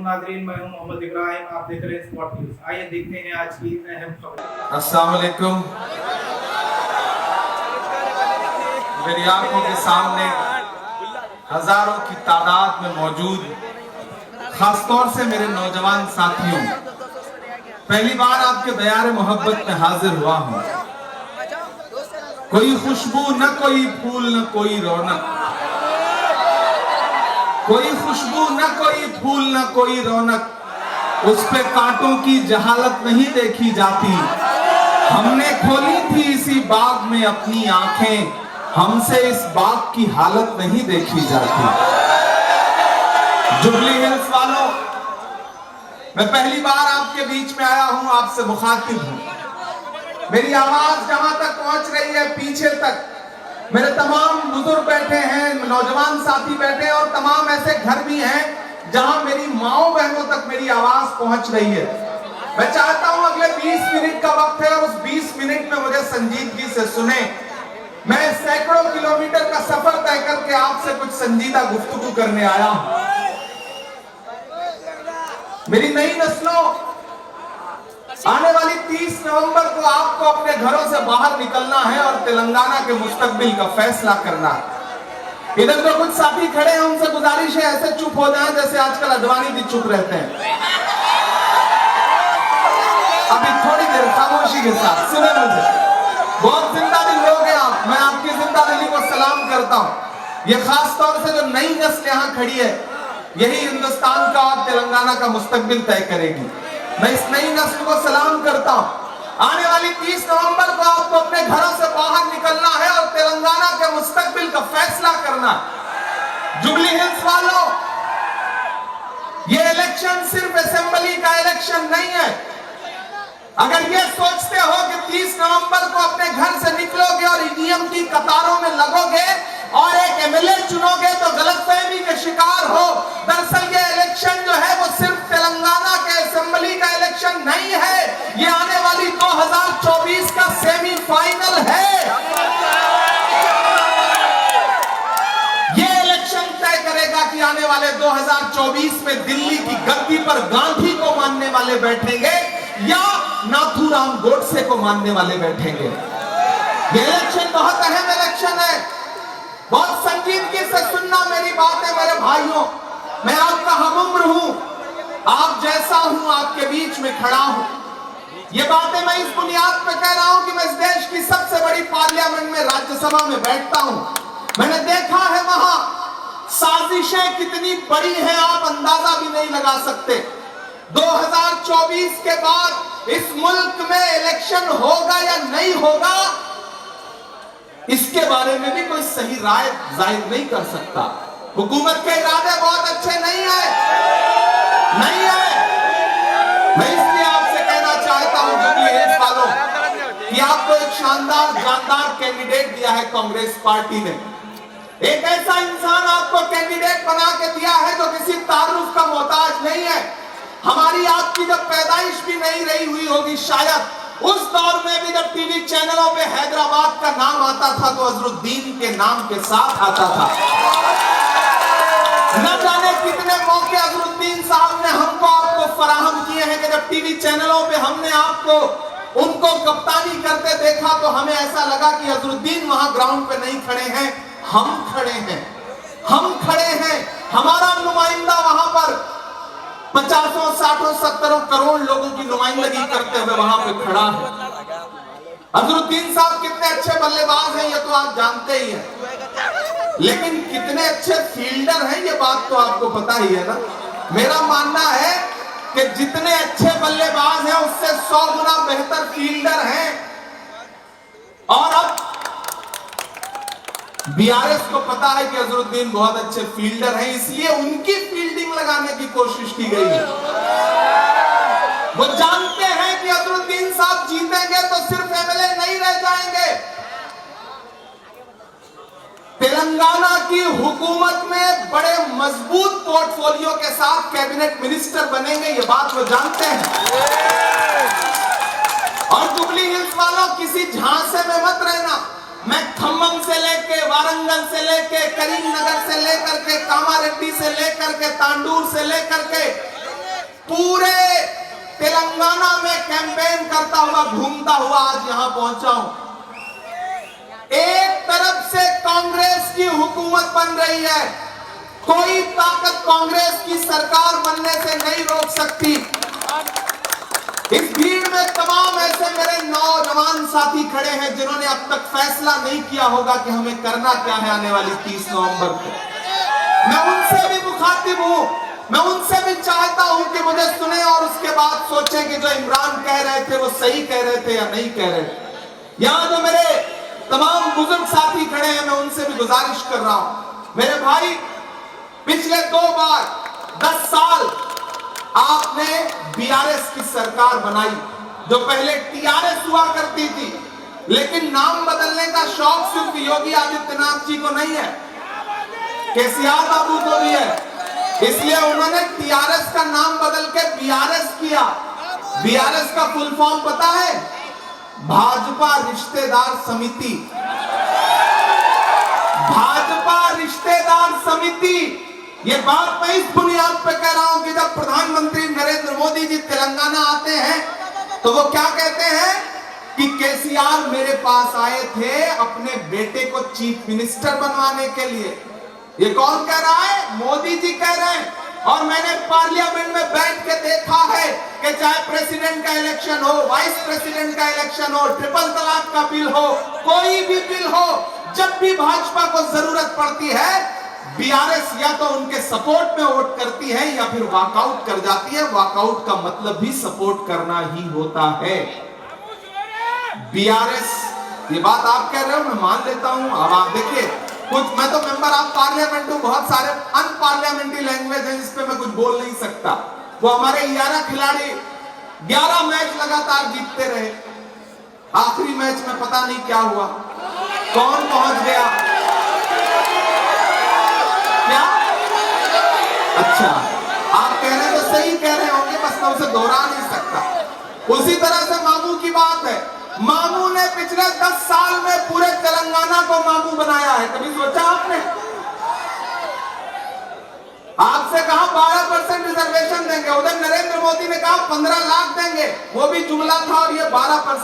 नाजरीन, मैं हूं मोहम्मद इब्राहिम, आप देख रहे हैं स्पॉट न्यूज। आइए देखते हैं आज की अहम खबर। अस्सलाम वालेकुम। मेरी आंखों के सामने हजारों की तादाद में मौजूद, खासतौर से मेरे नौजवान साथियों, पहली बार आपके दयार मोहब्बत में हाजिर हुआ हूं। कोई खुशबू न कोई फूल न कोई रौनक, कोई खुशबू न कोई फूल न कोई रौनक, उस पे कांटों की जहालत नहीं देखी जाती। हमने खोली थी इसी बाग में अपनी आंखें, हमसे इस बाग की हालत नहीं देखी जाती। जुबली हिल्स वालों, मैं पहली बार आपके बीच में आया हूं, आपसे मुखातिब हूं। मेरी आवाज जहां तक पहुंच रही है, पीछे तक मेरे तमाम बुजुर्ग बैठे हैं, नौजवान साथी बैठे हैं, और तमाम ऐसे घर भी हैं जहां मेरी माओ बहनों तक मेरी आवाज पहुंच रही है। मैं चाहता हूं अगले 20 मिनट का वक्त है, और उस 20 मिनट में मुझे संजीदगी से सुने। मैं सैकड़ों किलोमीटर का सफर तय करके आपसे कुछ संजीदा गुफ्तगू करने आया हूं। मेरी नई नस्लों, आने वाली 30 नवंबर को आपको अपने घरों से बाहर निकलना है और तेलंगाना के मुस्तकबिल का फैसला करना है। इधर जो कुछ साथी खड़े हैं, उनसे गुजारिश है ऐसे चुप हो जाएं जैसे आजकल अडवाणी भी चुप रहते हैं। अभी थोड़ी देर खामोशी के साथ सुने मुझे। बहुत जिंदा दिल लोग हैं आप, मैं आपकी जिंदा दिली को सलाम करता हूं। ये खास तौर से जो नई नस्ल यहाँ खड़ी है, यही हिंदुस्तान का और तेलंगाना का मुस्तकबिल तय करेगी। मैं इस नई नस्ल को सलाम करता हूं। आने वाली 30 नवंबर को आपको अपने घरों से बाहर निकलना है और तेलंगाना के मुस्तकबिल का फैसला करना है। जुबली हिल्स वालों, ये इलेक्शन सिर्फ असेंबली का इलेक्शन नहीं है। अगर ये सोचते हो कि 30 नवंबर को अपने घर से निकलोगे और ईवीएम की कतारों में लगोगे और एक एमएलए चुनोगे तो गलतफहमी के शिकार हो। दरअसल ये इलेक्शन जो है वो सिर्फ तेलंगाना के असेंबली का इलेक्शन नहीं है, ये आने वाली 2024 का सेमीफाइनल है। ये इलेक्शन तय करेगा कि आने वाले 2024 में दिल्ली की गद्दी पर गांधी को मानने वाले बैठेंगे या नाथूराम गोडसे को मानने वाले बैठेंगे। ये इलेक्शन बहुत अहम इलेक्शन है। बहुत संजीदगी से सुनना मेरी बात है मेरे भाइयों। मैं आपका हमउम्र हूं, आप जैसा हूं, आपके बीच में खड़ा हूं। ये बातें मैं इस बुनियाद पे कह रहा हूं कि मैं इस देश की सबसे बड़ी पार्लियामेंट में, राज्यसभा में बैठता हूं। मैंने देखा है वहां साजिशें कितनी बड़ी हैं, आप अंदाजा भी नहीं लगा सकते। 2024 के बाद इस मुल्क में इलेक्शन होगा या नहीं होगा, इसके बारे में भी कोई सही राय जाहिर नहीं कर सकता। हुकूमत के इरादे बहुत अच्छे नहीं है। मैं इसलिए आपसे कहना चाहता हूं जुबली हिल्स वालों कि आपको एक शानदार जानदार कैंडिडेट दिया है कांग्रेस पार्टी ने। एक ऐसा इंसान आपको कैंडिडेट बना के दिया है जो किसी तारुफ का मोहताज नहीं है। हमारी आपकी जब पैदाइश भी नहीं रही हुई होगी शायद, उस दौर में भी जब टीवी चैनलों पे हैदराबाद का नाम आता था तो अजरुद्दीन के नाम के साथ आता था। न जाने कितने मौके अजरुद्दीन साहब ने हमको आपको फराहम किए हैं कि जब टीवी चैनलों पे हमने आपको उनको कप्तानी करते देखा तो हमें ऐसा लगा कि अजरुद्दीन वहां ग्राउंड पे नहीं खड़े हैं, हम खड़े हैं। हमारा नुमाइंदा वहां पर 50, 60, 70 करोड़ लोगों की नुमाइंदगी करते हुए वहां पे खड़ा है। अजरुद्दीन साहब कितने अच्छे बल्लेबाज हैं ये तो आप जानते ही हैं, लेकिन कितने अच्छे फील्डर हैं ये बात तो आपको पता ही है ना। मेरा मानना है कि जितने अच्छे बल्लेबाज हैं उससे 100 गुना बेहतर फील्डर हैं। और अब बीआरएस को पता है कि अजरुद्दीन बहुत अच्छे फील्डर हैं, इसलिए उनकी फील्डिंग लगाने की कोशिश की गई है। वो जानते हैं कि अजरुद्दीन साहब जीतेंगे तो सिर्फ एमएलए नहीं रह जाएंगे, तेलंगाना की हुकूमत में बड़े मजबूत पोर्टफोलियो के साथ कैबिनेट मिनिस्टर बनेंगे, ये बात वो जानते हैं। और जुबली हिल्स वालों, किसी झांसे में मत रहना। मैं खम्मम से लेके, वारंगल से लेके, करीमनगर से लेकर के, कामारेड्डी से लेकर के, तांडूर से लेकर के पूरे तेलंगाना में कैंपेन करता हुआ घूमता हुआ आज यहां पहुंचा हूं। एक तरफ से कांग्रेस की हुकूमत बन रही है, कोई ताकत कांग्रेस की सरकार बनने से नहीं रोक सकती। इस भीड़ में तमाम ऐसे मेरे नौजवान साथी खड़े हैं जिन्होंने अब तक फैसला नहीं किया होगा कि हमें करना क्या है आने वाली 30 नवंबर को। मैं उनसे भी मुखातिब हूं, मैं उनसे भी चाहता हूं कि मुझे सुने और उसके बाद सोचें कि जो इमरान कह रहे थे वो सही कह रहे थे या नहीं कह रहे थे। यहां जो मेरे तमाम बुजुर्ग साथी खड़े हैं, मैं उनसे भी गुजारिश कर रहा हूं, मेरे भाई, पिछले 2 बार 10 साल आपने बीआरएस की सरकार बनाई, जो पहले टीआरएस हुआ करती थी, लेकिन नाम बदलने का शौक सिर्फ योगी आदित्यनाथ जी को नहीं है, केसीआर बाबू को भी है। इसलिए उन्होंने टीआरएस का नाम बदल के बीआरएस किया। बीआरएस का फुल फॉर्म पता है? भाजपा रिश्तेदार समिति। भाजपा रिश्तेदार समिति। ये बात मैं इस बुनियाद पे कह रहा हूं कि जब प्रधानमंत्री नरेंद्र मोदी जी तेलंगाना आते हैं तो वो क्या कहते हैं कि केसीआर मेरे पास आए थे अपने बेटे को चीफ मिनिस्टर बनवाने के लिए। ये कौन कह रहा है? मोदी जी कह रहे हैं। और मैंने पार्लियामेंट में बैठ के देखा है कि चाहे प्रेसिडेंट का इलेक्शन हो, वाइस प्रेसिडेंट का इलेक्शन हो, ट्रिपल तलाक का बिल हो, कोई भी बिल हो, जब भी भाजपा को जरूरत पड़ती है बीआरएस या तो उनके सपोर्ट में वोट करती है या फिर वॉकआउट कर जाती है। वॉकआउट का मतलब भी सपोर्ट करना ही होता है। बीआरएस, ये बात आप कह रहे हो, मैं मान लेता हूं। अब आप देखिए, कुछ मैं तो मेंबर ऑफ पार्लियामेंट हूं, बहुत सारे अनपार्लियामेंट्री लैंग्वेज है जिस पे मैं कुछ बोल नहीं सकता। वो हमारे 11 खिलाड़ी 11 मैच लगातार जीतते रहे। आखिरी मैच में पता नहीं क्या हुआ, कौन पहुंच गया, क्या? अच्छा, आप कह रहे हैं तो सही कह रहे होंगे, बस मैं उसे दोहरा नहीं सकता। उसी तरह से मामू की बात है। मामू ने पिछले 10 साल में पूरे तेलंगाना को मामू बनाया है। कभी सोचा आपने? आपसे कहा 12% रिजर्वेशन देंगे, उधर नरेंद्र मोदी ने कहा 15 लाख देंगे, वो भी जुमला था, और ये 12%